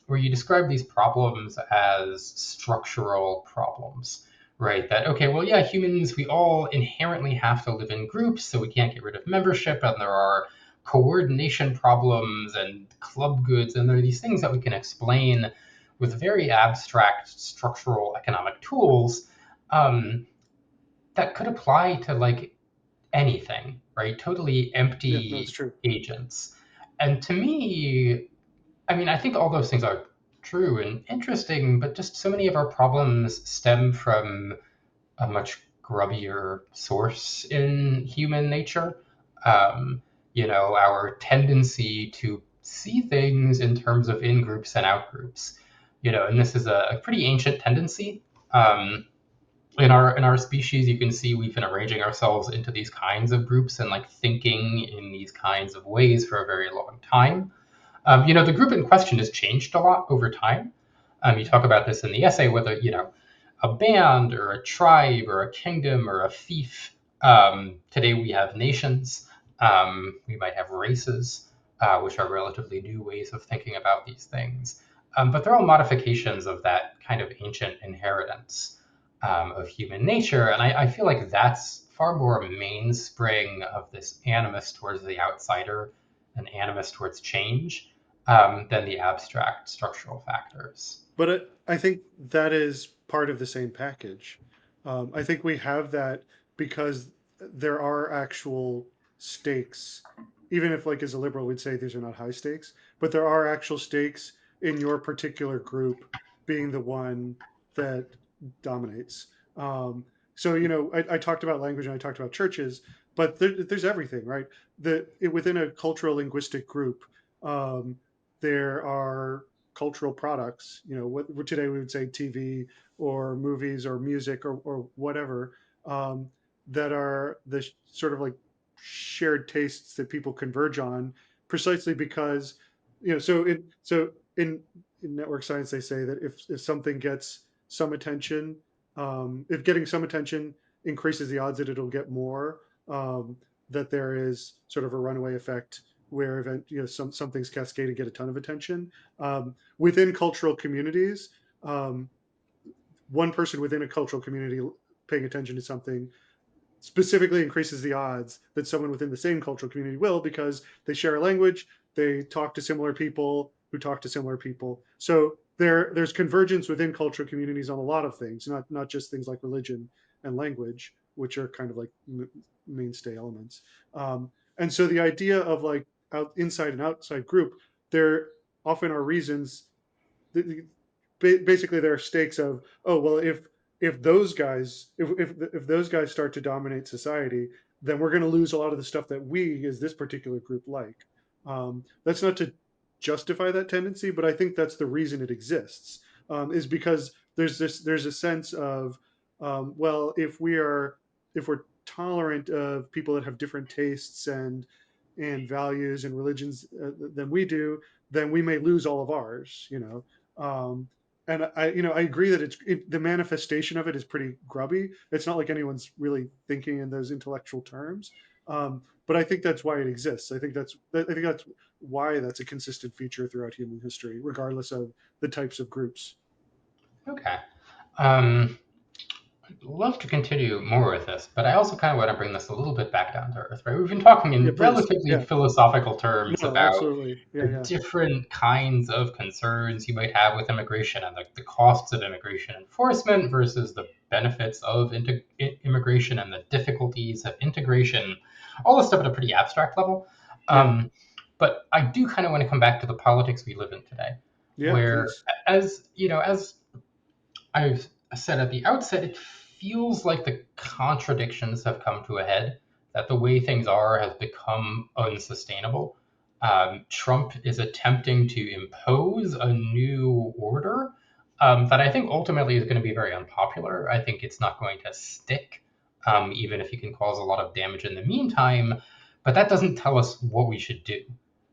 where you describe these problems as structural problems, right? That, okay, well, yeah, humans, we all inherently have to live in groups, so we can't get rid of membership, and there are coordination problems and club goods, and there are these things that we can explain with very abstract structural economic tools um, that could apply to like anything, right? Totally Yeah, no, it's empty true. agents. And to me, I mean, I think all those things are true and interesting, but just so many of our problems stem from a much grubbier source in human nature. Um, our tendency to see things in terms of in groups and out groups. And this is a pretty ancient tendency. In our species, you can see we've been arranging ourselves into these kinds of groups and like thinking in these kinds of ways for a very long time. The group in question has changed a lot over time. You talk about this in the essay, whether, a band or a tribe or a kingdom or a fief. Today we have nations. We might have races, which are relatively new ways of thinking about these things. But they're all modifications of that kind of ancient inheritance of human nature. And I feel like that's far more a mainspring of this animus towards the outsider, an animus towards change, than the abstract structural factors. But I think that is part of the same package. I think we have that because there are actual stakes, even if, like, as a liberal, we'd say these are not high stakes, but there are actual stakes in your particular group being the one that dominates. So, I talked about language and I talked about churches, but there's everything, right? Within a cultural linguistic group, um, there are cultural products. What today we would say TV or movies or music or whatever, that are the sort of like shared tastes that people converge on, precisely because in network science they say that if something gets some attention, if getting some attention increases the odds that it'll get more, that there is sort of a runaway effect where some things cascade and get a ton of attention. Within cultural communities, um, one person within a cultural community paying attention to something specifically increases the odds that someone within the same cultural community will, because they share a language, they talk to similar people who talk to similar people. So there's convergence within cultural communities on a lot of things, not just things like religion and language, which are kind of like mainstay elements. And so the idea of like inside and outside group, there often are reasons. Basically, there are stakes of, oh well, if those guys if those guys start to dominate society, then we're going to lose a lot of the stuff that we as this particular group like. That's not to justify that tendency, but I think that's the reason it exists, is because there's a sense of, well, if we're tolerant of people that have different tastes and values and religions than we do, then we may lose all of ours, and I agree that the manifestation of it is pretty grubby. It's not like anyone's really thinking in those intellectual terms, but I think that's why it exists. I think that's why that's a consistent feature throughout human history, regardless of the types of groups. Okay. Um, I'd love to continue more with this, but I also kind of want to bring this a little bit back down to earth, right? We've been talking Yeah, in please. relatively Yeah. philosophical terms No, about absolutely. Yeah, the yeah, different kinds of concerns you might have with immigration and the costs of immigration enforcement versus the benefits of immigration and the difficulties of integration, all this stuff at a pretty abstract level. yeah, Um, but I do kind of want to come back to the politics we live in today, yeah. where, Please. as I've said at the outset, it feels like the contradictions have come to a head, that the way things are has become unsustainable. Trump is attempting to impose a new order that I think ultimately is going to be very unpopular. I think it's not going to stick, even if he can cause a lot of damage in the meantime. But that doesn't tell us what we should do,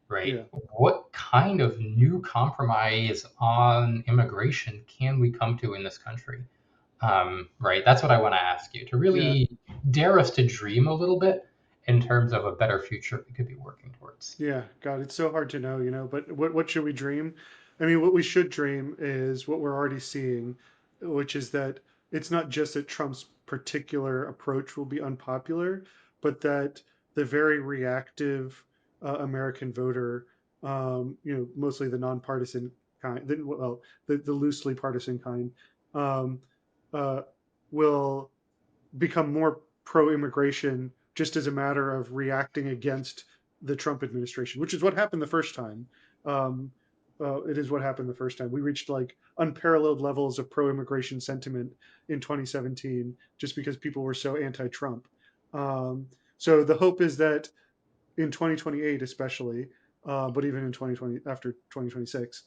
right? Yeah, What kind of new compromise on immigration can we come to in this country? Right, that's what I want to ask you, to yeah. really dare us to dream a little bit in terms of a better future we could be working towards. Yeah, God, it's so hard to know, but what should we dream? I mean, what we should dream is what we're already seeing, which is that it's not just that Trump's particular approach will be unpopular, but that the very reactive American voter, mostly the nonpartisan kind, the loosely partisan kind, um, uh, will become more pro-immigration just as a matter of reacting against the Trump administration, which is what happened the first time. Um, it is what happened the first time. We reached like unparalleled levels of pro-immigration sentiment in 2017 just because people were so anti-Trump. So the hope is that in 2028, especially, but even in 2020, after 2026,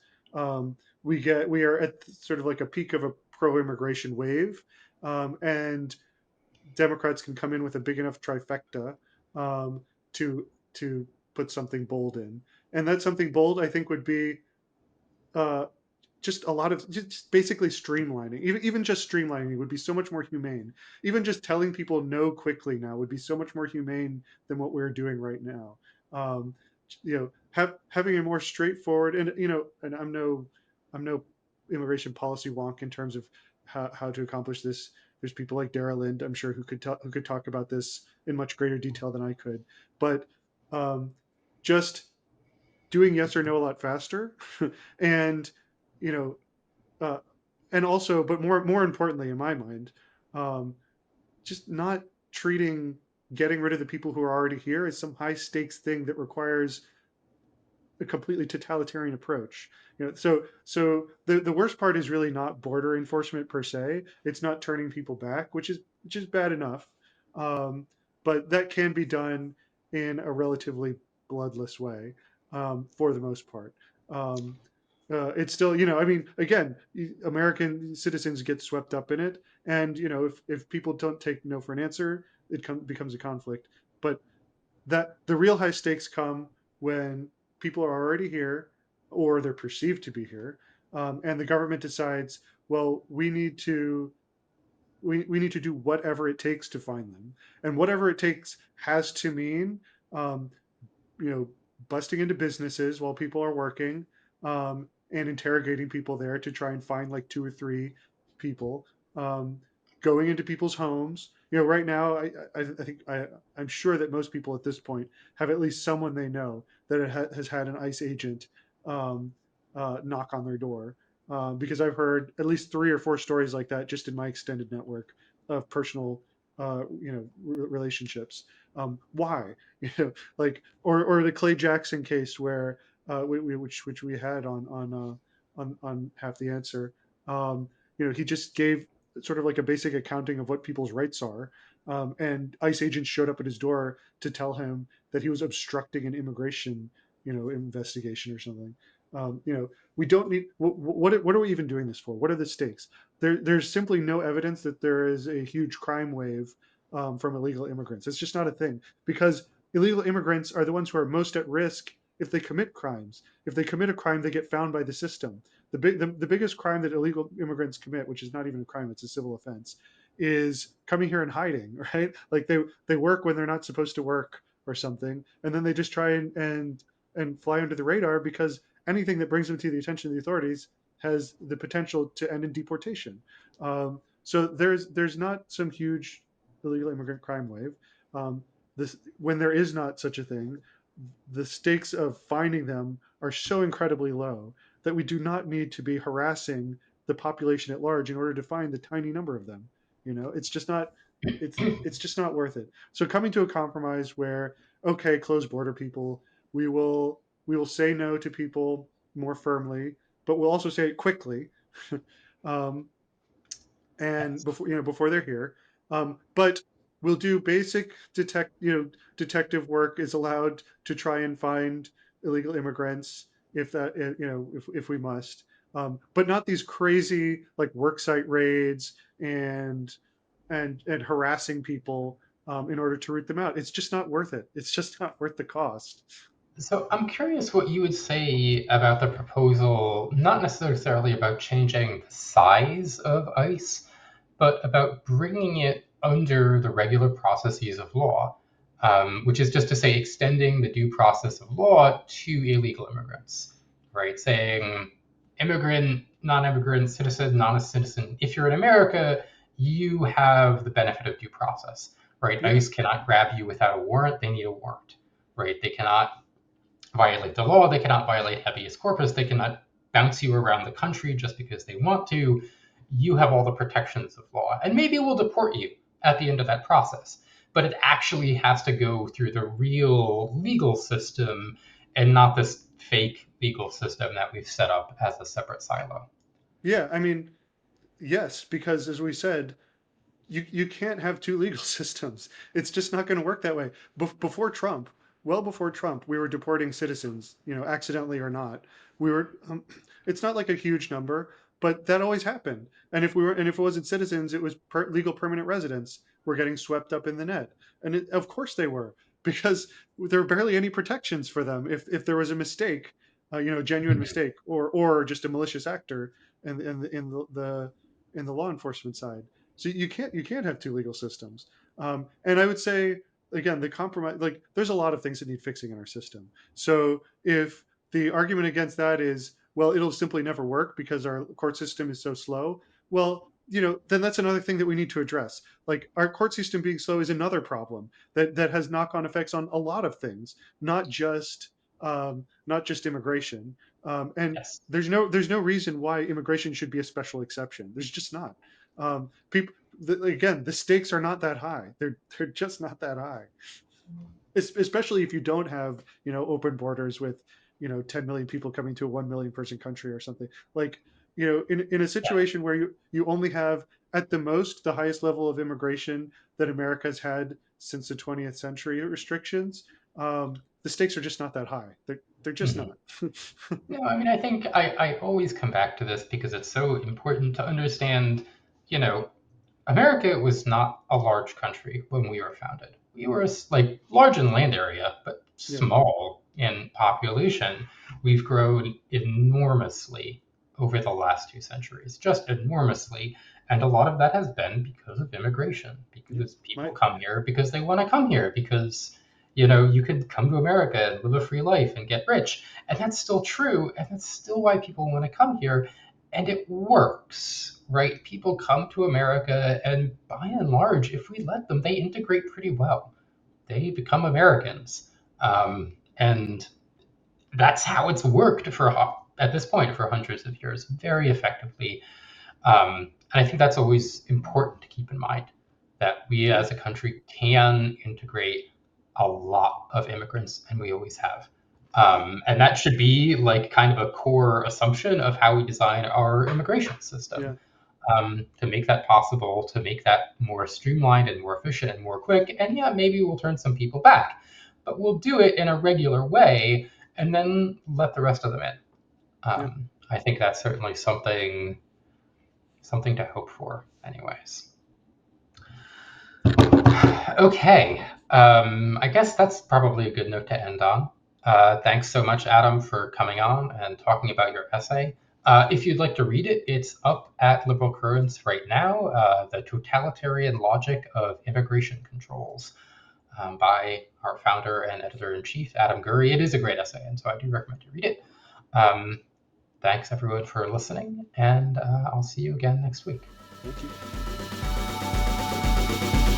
we are at sort of like a peak of a pro-immigration wave, and Democrats can come in with a big enough trifecta, to put something bold in, and that something bold I think would be uh, just a lot of just basically streamlining. Even just streamlining would be so much more humane. Even just telling people no quickly now would be so much more humane than what we're doing right now. Um, having a more straightforward, and and I'm no immigration policy wonk in terms of how to accomplish this. There's people like Dara Lind, I'm sure, who could talk about this in much greater detail than I could. But um, just doing yes or no a lot faster, and you know, uh, and also, but more importantly, in my mind, um, just not treating getting rid of the people who are already here as some high stakes thing that requires a completely totalitarian approach. So the worst part is really not border enforcement per se. It's not turning people back, which is bad enough, um, but that can be done in a relatively bloodless way, for the most part. Um, it's still, I mean, again, American citizens get swept up in it, and if people don't take no for an answer, becomes a conflict. But that the real high stakes come when people are already here or they're perceived to be here, and the government decides, well, we need to do whatever it takes to find them, and whatever it takes has to mean, um, you know, busting into businesses while people are working, and interrogating people there to try and find like two or three people, um, going into people's homes. Right now, I'm sure that most people at this point have at least someone they know that has had an ICE agent, um, knock on their door. Because I've heard at least three or four stories like that just in my extended network of personal, relationships. Why? Like, or the Clay Jackson case where which we had on Half the Answer. He just gave sort of like a basic accounting of what people's rights are, and ICE agents showed up at his door to tell him that he was obstructing an immigration, investigation or something. We don't need what are we even doing this for? What are the stakes? There's simply no evidence that there is a huge crime wave from illegal immigrants. It's just not a thing, because illegal immigrants are the ones who are most at risk if they commit crimes. If they commit a crime, they get found by the system. The biggest crime that illegal immigrants commit, which is not even a crime, it's a civil offense, is coming here and hiding, right? Like they work when they're not supposed to work or something, and then they just try and fly under the radar, because anything that brings them to the attention of the authorities has the potential to end in deportation. So there's not some huge illegal immigrant crime wave. This When there is not such a thing, the stakes of finding them are so incredibly low that we do not need to be harassing the population at large in order to find the tiny number of them. It's just not it's just not worth it. So coming to a compromise where, okay, close border people, we will say no to people more firmly, but we'll also say it quickly, um, and Yes. before they're here. But we'll do basic detective work is allowed to try and find illegal immigrants, if that if we must, but not these crazy like worksite raids and harassing people in order to root them out. It's just not worth it. It's just not worth the cost. So I'm curious what you would say about the proposal, not necessarily about changing the size of ICE, but about bringing it under the regular processes of law, which is just to say extending the due process of law to illegal immigrants, right? Saying immigrant, non-immigrant, citizen, non-citizen. If you're in America, you have the benefit of due process, right? Yeah, ICE cannot grab you without a warrant; they need a warrant, right? They cannot violate the law. They cannot violate habeas corpus. They cannot bounce you around the country just because they want to. You have all the protections of law. And maybe we'll deport you at the end of that process. But it actually has to go through the real legal system and not this fake legal system that we've set up as a separate silo. yeah. I mean, yes, because as we said, you can't have two legal systems. It's just not going to work that way. Before Trump, well before Trump, we were deporting citizens, accidentally or not. We were. It's not like a huge number, but that always happened. And if it wasn't citizens, it was legal permanent residents were getting swept up in the net. And of course they were, because there were barely any protections for them if there was a mistake, genuine mistake, or just a malicious actor in the law enforcement side. So you can't have two legal systems. And I would say again, the compromise, like there's a lot of things that need fixing in our system. So if the argument against that is, well, it'll simply never work because our court system is so slow, well, then that's another thing that we need to address. Like our court system being slow is another problem that has knock-on effects on a lot of things, not just immigration. And Yes. there's no reason why immigration should be a special exception. There's just not. People Again, the stakes are not that high. They're just not that high. Especially if you don't have open borders with 10 million people coming to a 1 million person country or something. Like in a Yeah. situation where you only have at the most the highest level of immigration that America's had since the 20th century restrictions. The stakes are just not that high. They're just Mhm. not. No, I mean, I think I always come back to this because it's so important to understand, you know, America was not a large country when we were founded. We were like large in land area, but Yeah, small in population. We've grown enormously over the last 2 centuries, just enormously. And a lot of that has been because of immigration, yeah. because people My come here because they want to come here, because, you could come to America and live a free life and get rich. And that's still true. And that's still why people want to come here. And it works, right? People come to America, and by and large, if we let them, they integrate pretty well. They become Americans. And that's how it's worked at this point for hundreds of years, very effectively. And I think that's always important to keep in mind that we yeah. as a country can integrate. a lot of immigrants, and we always have. And that should be like kind of a core assumption of how we design our immigration Yeah. system, to make that possible, to make that more streamlined and more efficient and more quick. And yeah, maybe we'll turn some people back, but we'll do it in a regular way and then let the rest of them in. Yeah. I think that's certainly something to hope for, anyways. Okay, I guess that's probably a good note to end on. Thanks so much, Adam, for coming on and talking about your essay. If you'd like to read it, it's up at Liberal Currents right now, The Totalitarian Logic of Immigration Controls, by our founder and editor-in-chief, Adam Gurri. It is a great essay, and so I do recommend you read it. Thanks, everyone, for listening, and I'll see you again next week. Thank you.